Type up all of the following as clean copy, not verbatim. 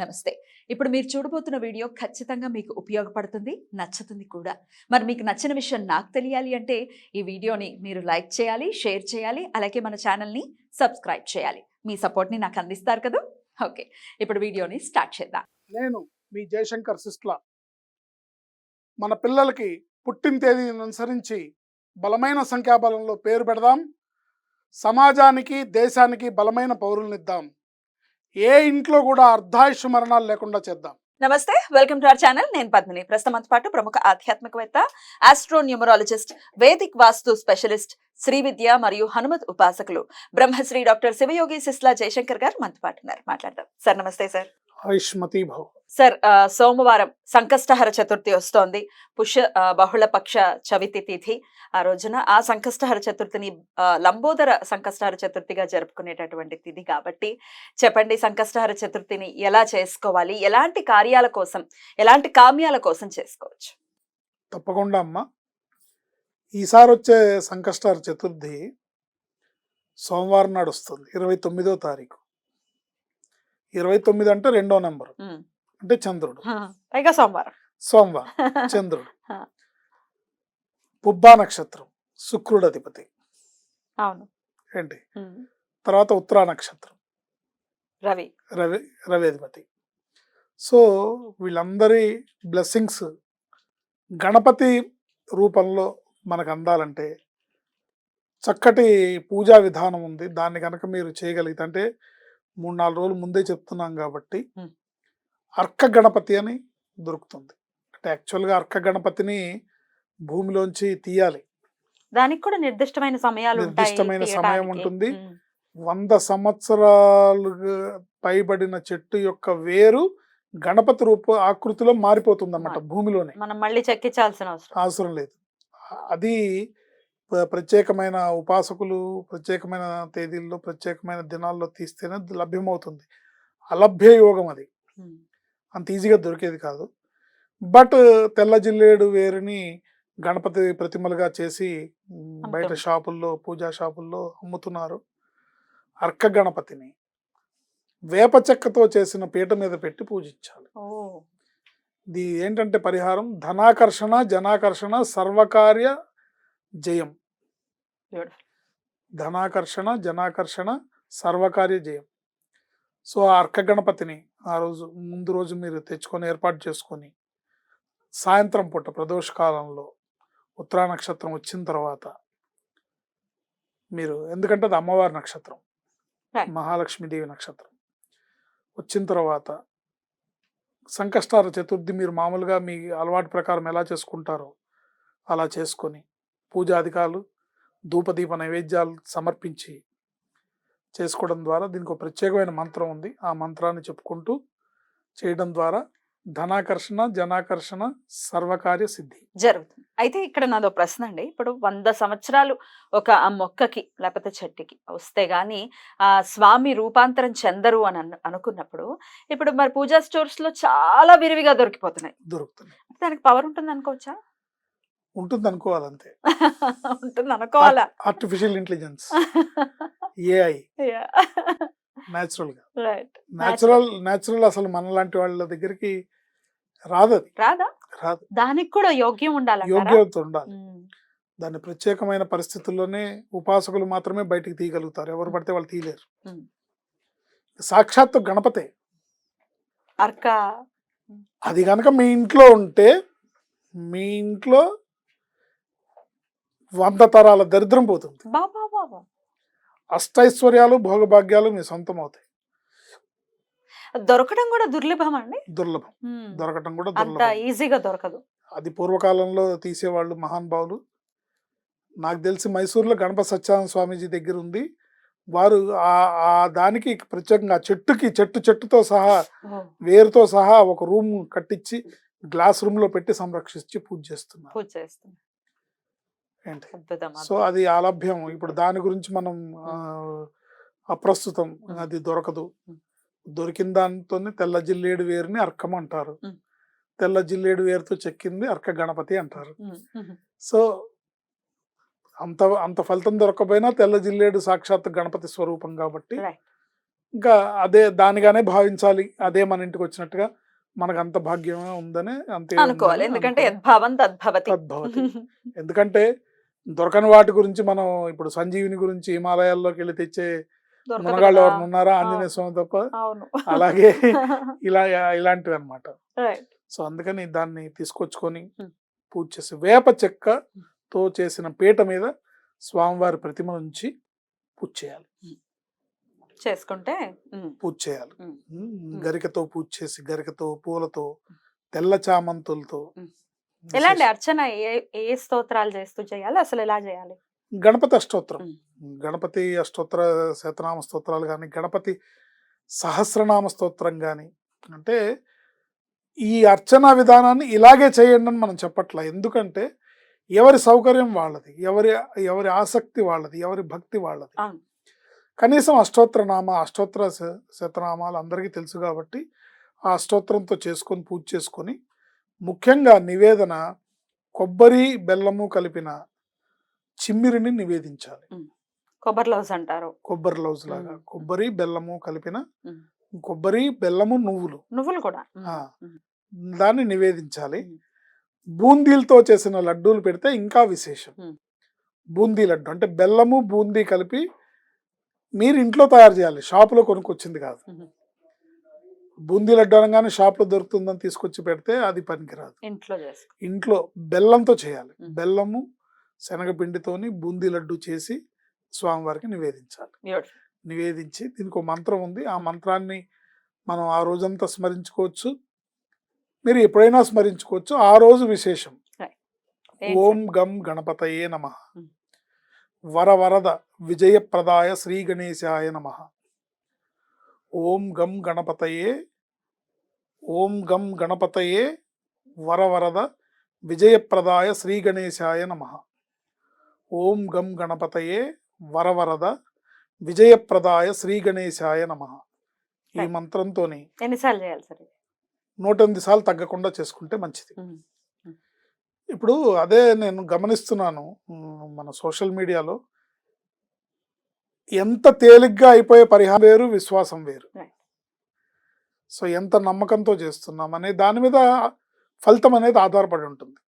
నమస్తే. ఇప్పుడు మీరు చూడబోతున్న వీడియో ఖచ్చితంగా మీకు ఉపయోగపడుతుంది, నచ్చుతుంది కూడా. మరి మీకు నచ్చిన విషయం నాకు తెలియాలి అంటే ఈ వీడియోని మీరు లైక్ చేయాలి, షేర్ చేయాలి, అలాగే మన ఛానల్ని సబ్స్క్రైబ్ చేయాలి. మీ సపోర్ట్ని నాకు అందిస్తారు కదా. ఓకే, ఇప్పుడు వీడియోని స్టార్ట్ చేద్దాం. నేను మీ జయశంకర్ సిస్ట్లా. మన పిల్లలకి పుట్టిన తేదీని అనుసరించి బలమైన సంఖ్యాబలంలో పేరు పెడదాం. సమాజానికి దేశానికి బలమైన పౌరులనిద్దాం. ఏ ఇంట్లో కూడా అర్ధాయుష్ మరణాలు లేకుండా చేద్దాం. నమస్తే, వెల్కమ్ టు అవర్ ఛానల్. నేను పద్మిని. ప్రస్తుతం పాటు ప్రముఖ ఆధ్యాత్మికవేత్త, ఆస్ట్రోన్యూమరాలజిస్ట్, వేదిక్ వాస్తు స్పెషలిస్ట్, శ్రీ విద్య మరియు హనుమత్ ఉపాసకులు బ్రహ్మశ్రీ డాక్టర్ శివయోగి సిస్లా జయశంకర్ గారు మనతో పాటు ఉన్నారు. మాట్లాడదాం. సార్ నమస్తే. సార్ ఆయుష్మతి భవ. సార్, సోమవారం సంకష్టహర చతుర్థి వస్తోంది. బహుళ పక్ష చవితి తిథి. ఆ రోజున ఆ సంకష్టహర చతుర్థిని లంబోదర సంకష్టహర చతుర్థిగా జరుపుకునేటటువంటి తిథి కాబట్టి చెప్పండి, సంకష్టహర చతుర్థిని ఎలా చేసుకోవాలి, ఎలాంటి కార్యాల కోసం, ఎలాంటి కామ్యాల కోసం చేసుకోవచ్చు? తప్పకుండా అమ్మా. ఈసారి వచ్చే సంకష్టహర చతుర్థి సోమవారం నాడు వస్తుంది, 29వ తారీఖు. 29 అంటే 2వ నెంబరు, అంటే చంద్రుడు. పైగా సోమవారం చంద్రుడు. పుబ్బా నక్షత్రం, శుక్రుడు అధిపతి. అవును. ఏంటి తర్వాత ఉత్తరా నక్షత్రం, రవి రవి అధిపతి. సో వీళ్ళందరి బ్లెస్సింగ్స్ గణపతి రూపంలో మనకు అందాలంటే చక్కటి పూజా విధానం ఉంది. దాన్ని కనుక మీరు చేయగలిగితే, అంటే 3-4 రోజులు ముందే చెప్తున్నాం కాబట్టి, అర్క గణపతి అని దొరుకుతుంది. అంటే యాక్చువల్గా అర్క గణపతిని భూమిలోంచి తీయాలి. దానికి కూడా నిర్దిష్టమైన సమయం ఉంటుంది. 100 సంవత్సరాలు పైబడిన చెట్టు యొక్క వేరు గణపతి ఆకృతిలో మారిపోతుంది అన్నమాట భూమిలోనే. మనం మళ్ళీ చెక్కించాల్సిన అవసరం లేదు. అది ప్రత్యేకమైన ఉపాసకులు ప్రత్యేకమైన తేదీల్లో ప్రత్యేకమైన దినాల్లో తీస్తేనే లభ్యమవుతుంది. అలభ్య యోగం అది, అంత ఈజీగా దొరికేది కాదు. బట్ తెల్ల జిల్లేడు వేరుని గణపతి ప్రతిమలుగా చేసి బయట షాపుల్లో, పూజా షాపుల్లో అమ్ముతున్నారు. అర్క గణపతిని వేప చెక్కతో చేసిన పీట మీద పెట్టి పూజించాలి. ఇది ఏంటంటే పరిహారం: ధనాకర్షణ, జనాకర్షణ, సర్వకార్య జయం. ధనాకర్షణ, జనాకర్షణ, సర్వకార్య జయం. సో ఆ అర్క గణపతిని ఆ రోజు ముందు రోజు మీరు తెచ్చుకొని ఏర్పాటు చేసుకొని సాయంత్రం పూట ప్రదోష కాలంలో ఉత్తరా నక్షత్రం వచ్చిన తర్వాత మీరు, ఎందుకంటే అది అమ్మవారి నక్షత్రం, మహాలక్ష్మీదేవి నక్షత్రం వచ్చిన తర్వాత సంకష్టహర చతుర్థి మీరు మామూలుగా మీ అలవాటు ప్రకారం ఎలా చేసుకుంటారో అలా చేసుకొని పూజాధికారులు ధూపదీప నైవేద్యాలు సమర్పించి చేసుకోవడం ద్వారా, దీనికి ఒక ప్రత్యేకమైన మంత్రం ఉంది. ఆ మంత్రాన్ని చెప్పుకుంటూ చేయడం ద్వారా ధనాకర్షణ, జనాకర్షణ, సర్వకార్య సిద్ధి జరుగుతుంది. అయితే ఇక్కడ నాదో ప్రశ్న అండి. ఇప్పుడు 100 సంవత్సరాలు ఒక ఆ మొక్కకి లేకపోతే చెట్టుకి వస్తే గానీ ఆ స్వామి రూపాంతరం చెందరు అని అనుకున్నప్పుడు, ఇప్పుడు మరి పూజా స్టోర్స్ లో చాలా విరివిగా దొరుకుతున్నాయి. దానికి పవర్ ఉంటుంది అనుకోవచ్చా? ఉంటుంది అనుకోవాలి, అంతే. ఉంటుంది అనుకోవాలా? ఆర్టిఫిషియల్ ఇంటెలిజెన్స్, ఏఐ, న్యాచురల్ అసలు మనలాంటి వాళ్ళ దగ్గరికి రాదు. రాదు. దానికి కూడా యోగ్యం ఉండాలి, యోగ్యత ఉండాలి. దాన్ని ప్రత్యేకమైన పరిస్థితుల్లోనే ఉపాసకులు మాత్రమే బయటికి తీయగలుగుతారు. ఎవరు పడితే వాళ్ళు తీయలేరు. సాక్షాత్తు గణపతే. అర్క అది కనుక మీ ఇంట్లో ఉంటే, మీ ఇంట్లో 100 తరాల దరిద్రం పోతుంది. అష్టైశ్వర్యాలు, భోగభాగ్యాలు మీ సొంతం అవుతాయి. దొరకడం కూడా దుర్లభం అండి. దుర్లభం. దొరకడం కూడా అంత ఈజీగా దొరకదు. అది పూర్వకాలంలో తీసేవాళ్ళు మహానుభావులు. నాకు తెలిసి మైసూరులో గణపతి సత్యానంద స్వామీజీ దగ్గర ఉంది. వారు ఆ దానికి ప్రత్యేకంగా చెట్టుతో సహా, వేరుతో సహా ఒక రూమ్ కట్టించి గ్లాస్ రూమ్ లో పెట్టి సంరక్షించి పూజ చేస్తున్నారు. ఏంటి, సో అది ఆలభ్యం. ఇప్పుడు దాని గురించి మనం అప్రస్తుతం, అది దొరకదు. దొరికిన దానితోనే తెల్ల జిల్లేడు వేరుని అర్కం అంటారు. తెల్ల జిల్లేడు వేరుతో చెక్కింది అర్క గణపతి అంటారు. సో అంత ఫలితం దొరకపోయినా తెల్ల జిల్లేడు సాక్షాత్ గణపతి స్వరూపం కాబట్టి ఇంకా అదే దానిగానే భావించాలి, అదే మన ఇంటికి వచ్చినట్టుగా మనకు అంత భాగ్యమే ఉందని అంతే అనుకోవాలి. ఉందని ఎందుకంటే అనుకోవాలి. యద్భావం తద్భవతి. తద్భవతి. ఎందుకంటే దొరకని వాటి గురించి మనం ఇప్పుడు సంజీవిని గురించి హిమాలయాల్లోకి వెళ్ళి తెచ్చే దొరకదు మునగాళ్ళు కదా! ఎవరైనా ఉన్నారా? అవును. ఆంజనేయ స్వామి తప్ప. అవును. అలాగే ఇలా ఇలాంటివి అన్నమాట. రైట్. సో అందుకని దాన్ని తీసుకొచ్చుకొని హ్మ్. పూజ చేసి వేప చెక్కతో చేసిన పీట మీద స్వామివారి ప్రతిమ నుంచి పూజ చేయాలి. చేసుకుంటే పూజ చేయాలి. ఉమ్. గరికతో పూజ చేసి, గరికతో, పూలతో, తెల్ల చామంతులతో. ఎలాంటి అర్చన ఏ స్తోత్రాలు చేస్తూ చేయాలి, అసలు ఎలా చేయాలి? గణపతి అష్టోత్తరం, ఉమ్. గణపతి అష్టోత్తర శతనామ స్తోత్రాలు కానీ, గణపతి సహస్రనామ స్తోత్రం కానీ, అంటే ఈ అర్చనా విధానాన్ని ఇలాగే చేయండి అని మనం చెప్పట్లా. ఎందుకంటే ఎవరి సౌకర్యం వాళ్ళది, ఎవరి ఆసక్తి వాళ్ళది, ఎవరి భక్తి వాళ్ళది. అవును. కనీసం అష్టోత్తర శతనామాలు అందరికీ తెలుసు కాబట్టి ఆ అష్టోత్తరంతో చేసుకొని పూజ చేసుకొని, ముఖ్యంగా నివేదన కొబ్బరి బెల్లము కలిపిన చిమ్మిరిని నివేదించాలి. కొబ్బరి లౌజ్ అంటారు. కొబ్బరి లౌజ్ లాగా కొబ్బరి బెల్లము కలిపిన, ఉమ్. కొబ్బరి బెల్లము నువ్వులు కూడా ఆ, దాన్ని నివేదించాలి. బూందీలతో చేసిన లడ్డూలు పెడితే ఇంకా విశేషం. బూందీ లడ్డు అంటే బెల్లము బూందీ కలిపి మీరు ఇంట్లో తయారు చేయాలి, షాపులో కొనుక్కొచ్చింది కాదు. బూందీ లడ్డు అనగానే షాప్లో దొరుకుతుందని తీసుకొచ్చి పెడితే అది పనికిరాదు. ఇంట్లో బెల్లంతో చేయాలి. బెల్లము శనగపిండితోని బూందీ లడ్డు చేసి స్వామివారికి నివేదించాలి. నివేదించి దీనికి ఒక మంత్రం ఉంది, ఆ మంత్రాన్ని మనం ఆ రోజంతా స్మరించుకోవచ్చు, మీరు ఎప్పుడైనా స్మరించుకోవచ్చు. ఆ రోజు విశేషం ఓం గం గణపతయే నమః, వరవరద విజయప్రదాయ శ్రీ గణేశాయ నమః. ఓం గం గణపతయే వరవరద విజయప్రదాయ శ్రీ గణేశాయ నమః. ఓం గం గణపతయే వరవరద విజయప్రదాయ శ్రీ గణేశాయ నమః. ఈ మంత్రంతోని ఎన్నిసార్లు చేయాలి సార్? 108 సార్లు తగ్గకుండా చేసుకుంటే మంచిది. ఇప్పుడు అదే నేను గమనిస్తున్నాను, మన సోషల్ మీడియాలో ఎంత తేలిగ్గా అయిపోయే పరిహారం వేరు, విశ్వాసం వేరు. సో ఎంత నమ్మకంతో చేస్తున్నాం అనే దాని మీద ఫలితం అనేది ఆధారపడి ఉంటుంది.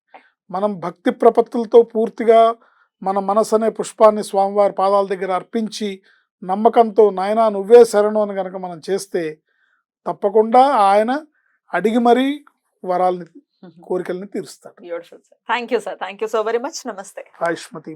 మనం భక్తి ప్రపత్తులతో పూర్తిగా మన మనసు అనే పుష్పాన్ని స్వామివారి పాదాల దగ్గర అర్పించి నమ్మకంతో నాయనా నువ్వే శరణు అని కనుక మనం చేస్తే తప్పకుండా ఆయన అడిగి మరీ వరాలని, కోరికల్ని తీరుస్తాడు. Thank you sir, thank you so very much. నమస్తే. ఆయుష్మతి.